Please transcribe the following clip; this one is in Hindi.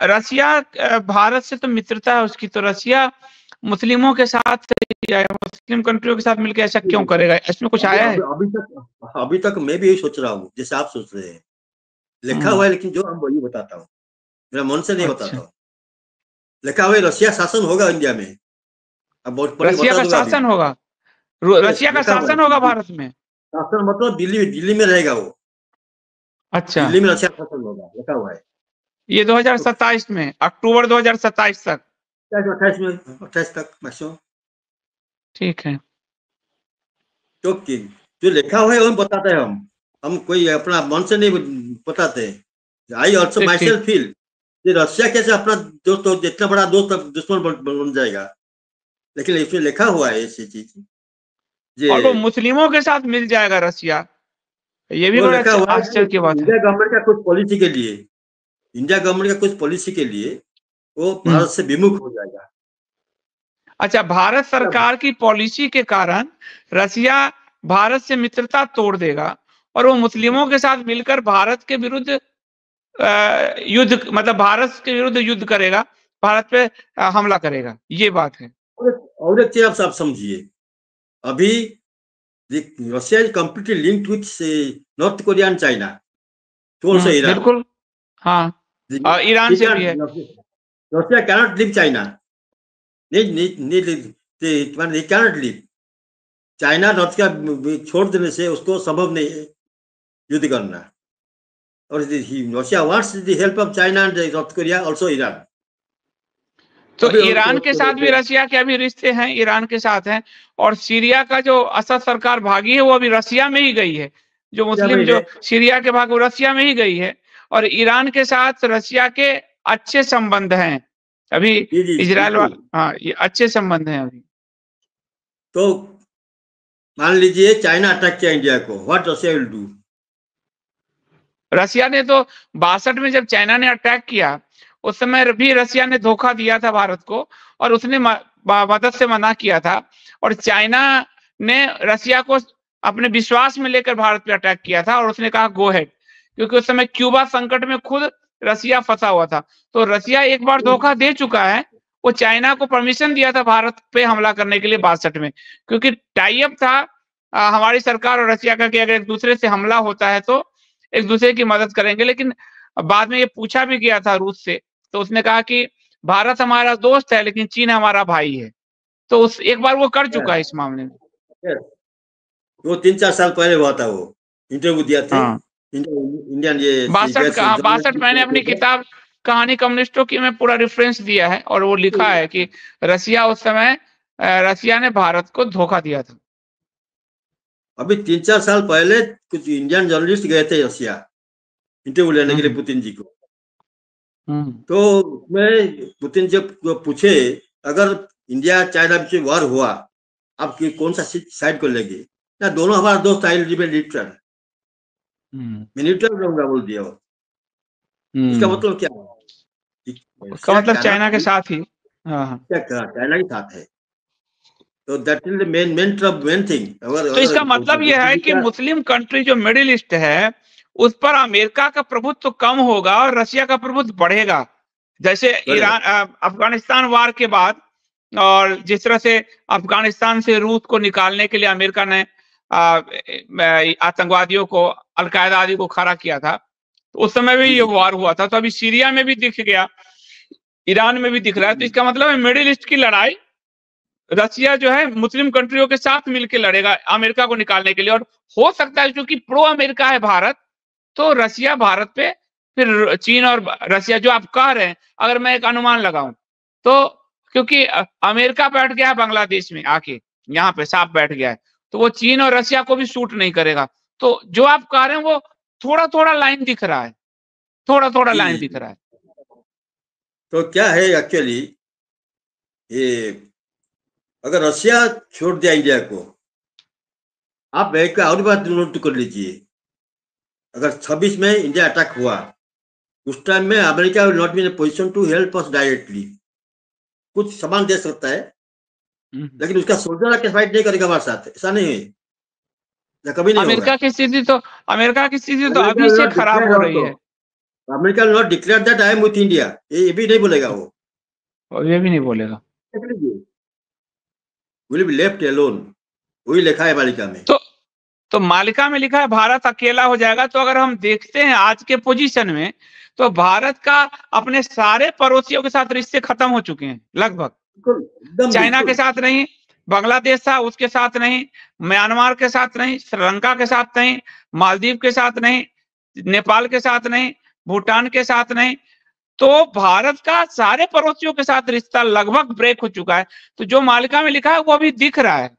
रसिया भारत से तो मित्रता है उसकी, तो रसिया मुस्लिमों के साथ या मुस्लिम कंट्रियों के साथ मिलकर ऐसा क्यों करेगा? इसमें कुछ आया है? अभी तक मैं भी यही सोच रहा हूँ जैसे आप सोच रहे हैं, लिखा हुआ है, लेकिन जो हम वही बताता हूँ, मेरा मन से नहीं बताता हूँ। लिखा हुआ है रसिया शासन होगा इंडिया में। अब बहुत रसिया का शासन होगा, रसिया का शासन होगा भारत में। शासन मतलब दिल्ली में रहेगा वो। अच्छा, दिल्ली में रसिया शासन होगा, लिखा हुआ है। ये 2027 में, अक्टूबर 2027 तक, 28 में, 28 तक मैक्सिमम। ठीक है। तो जो लिखा हुआ है वो बताते हैं हम कोई अपना मन से नहीं बताते। I also myself feel Russia कैसे अपना दोस्त, इतना बड़ा दोस्त दुश्मन बन जाएगा, लेकिन इसमें लिखा हुआ है ऐसी चीज। और वो मुस्लिमों के साथ मिल जाएगा रसिया, ये भी बड़ा आश्चर्य की बात है। इंडिया गवर्नमेंट का कुछ पॉलिसी के लिए, इंडिया गवर्नमेंट का कुछ पॉलिसी के लिए वो भारत से विमुख हो जाएगा। अच्छा, भारत सरकार की पॉलिसी के कारण रसिया भारत से मित्रता तोड़ देगा और वो मुस्लिमों के साथ मिलकर भारत के विरुद्ध युद्ध, मतलब भारत के विरुद्ध युद्ध करेगा, भारत पे हमला करेगा, ये बात है। और एक चीज आप समझिए, अभी Russia is completely linked with North Korea and China, तो also ईरान। बिल्कुल, हाँ, ईरान से भी है। रसिया कैनॉट लीव चाइना, नहीं कैनॉट लीव चाइना। नॉर्थ का छोड़ देने से उसको संभव नहीं है युद्ध करना। और Russia wants the help of China and North Korea, also Iran. तो ईरान के साथ भी रसिया के अभी रिश्ते हैं, ईरान के साथ हैं। और सीरिया का जो असद सरकार भागी है वो अभी रसिया में ही गई है, जो मुस्लिम जो सीरिया के भाग वो रसिया में ही गई है। और ईरान के साथ रसिया के अच्छे संबंध हैं अभी, इजराइल वाला, हाँ, ये अच्छे संबंध हैं अभी। तो मान लीजिए चाइना अटैक किया इंडिया को, व्हाट रसिया विल डू? रसिया ने तो 62 में जब चाइना ने अटैक किया उस समय भी रसिया ने धोखा दिया था भारत को, और उसने मदद से मना किया था। और चाइना ने रसिया को अपने विश्वास में लेकर भारत पे अटैक किया था और उसने कहा गो हेड, क्योंकि उस समय क्यूबा संकट में खुद रसिया फंसा हुआ था। तो रसिया एक बार धोखा दे चुका है, वो चाइना को परमिशन दिया था भारत पे हमला करने के लिए 62 में, क्योंकि टाई अप था हमारी सरकार और रसिया का कि अगर एक दूसरे से हमला होता है तो एक दूसरे की मदद करेंगे। लेकिन बाद में ये पूछा भी गया था रूस से, तो उसने कहा कि भारत हमारा दोस्त है लेकिन चीन हमारा भाई है। तो उस एक बार वो कर चुका है इस मामले में। वो 3-4 साल पहले हुआ था, वो इंटरव्यू दिया था। इंडियन ये 62 मैंने अपनी किताब कहानी कम्युनिस्टों की में पूरा रेफरेंस दिया है और वो लिखा है कि रसिया उस समय रसिया ने भारत को धोखा दिया था। अभी 3-4 साल पहले कुछ इंडियन जर्नलिस्ट गए थे रसिया इंटरव्यू लेने के लिए पुतिन जी को। तो मैं पुतिन जी को पूछे, अगर इंडिया चाइना बीच वॉर हुआ आप कौन सा साइड को लेंगे? ना, दोनों हमारा दोस्त, आई विल बी न्यूट्रल, मैं न्यूट्रल रहूंगा बोल दिया। इसका मतलब क्या है? इसका मतलब चाइना के साथ ही, चाइना के साथ है। तो that is the main thing. तो इसका मतलब यह है कि मुस्लिम कंट्री जो मिडिल ईस्ट है उस पर अमेरिका का प्रभुत्व तो कम होगा और रसिया का प्रभुत्व बढ़ेगा। जैसे ईरान अफगानिस्तान वार के बाद, और जिस तरह से अफगानिस्तान से रूस को निकालने के लिए अमेरिका ने आतंकवादियों को, अलकायदा आदि को खड़ा किया था, तो उस समय भी ये वार हुआ था। तो अभी सीरिया में भी दिख गया, ईरान में भी दिख रहा है। तो इसका मतलब है मिडिल ईस्ट की लड़ाई रसिया जो है मुस्लिम कंट्रियों के साथ मिलकर लड़ेगा अमेरिका को निकालने के लिए। और हो सकता है क्योंकि प्रो अमेरिका है भारत, तो रसिया भारत पे, फिर चीन और रसिया जो आप कह रहे हैं, अगर मैं एक अनुमान लगाऊं तो, क्योंकि अमेरिका बैठ गया है बांग्लादेश में आके, यहाँ पे साफ बैठ गया है, तो वो चीन और रसिया को भी सूट नहीं करेगा। तो जो आप कह रहे हैं वो थोड़ा थोड़ा लाइन दिख रहा है, थोड़ा थोड़ा लाइन दिख रहा है। तो क्या है एक्चुअली, ये अगर रसिया छोड़ दिया इंडिया को, आप एक और बात नोट कर लीजिए, अगर 26 में इंडिया अटैक हुआ उस टाइम में America will not be in position to help us directly. कुछ सामान दे सकता है लेकिन उसका सोल्जर आके फाइट नहीं करेगा हमारे साथ, ऐसा नहीं है, कभी नहीं अमेरिका की स्थिति तो अभी से खराब हो रही है। America not declare that I am with India, ये भी नहीं बोलेगा वो, और ये भी नहीं बोलेगा, विल बी लेफ्ट अलोन, वही लिखा है मालिका में। तो मालिका में लिखा है भारत अकेला हो जाएगा। तो अगर हम देखते हैं आज के पोजीशन में, तो भारत का अपने सारे पड़ोसियों के साथ रिश्ते खत्म हो चुके हैं लगभग। चाइना के साथ नहीं, बांग्लादेश था उसके साथ नहीं, म्यांमार के साथ नहीं, श्रीलंका के साथ नहीं, मालदीव के साथ नहीं, नेपाल के साथ नहीं, भूटान के साथ नहीं। तो भारत का सारे पड़ोसियों के साथ रिश्ता लगभग ब्रेक हो चुका है। तो जो मालिका में लिखा है वो अभी दिख रहा है।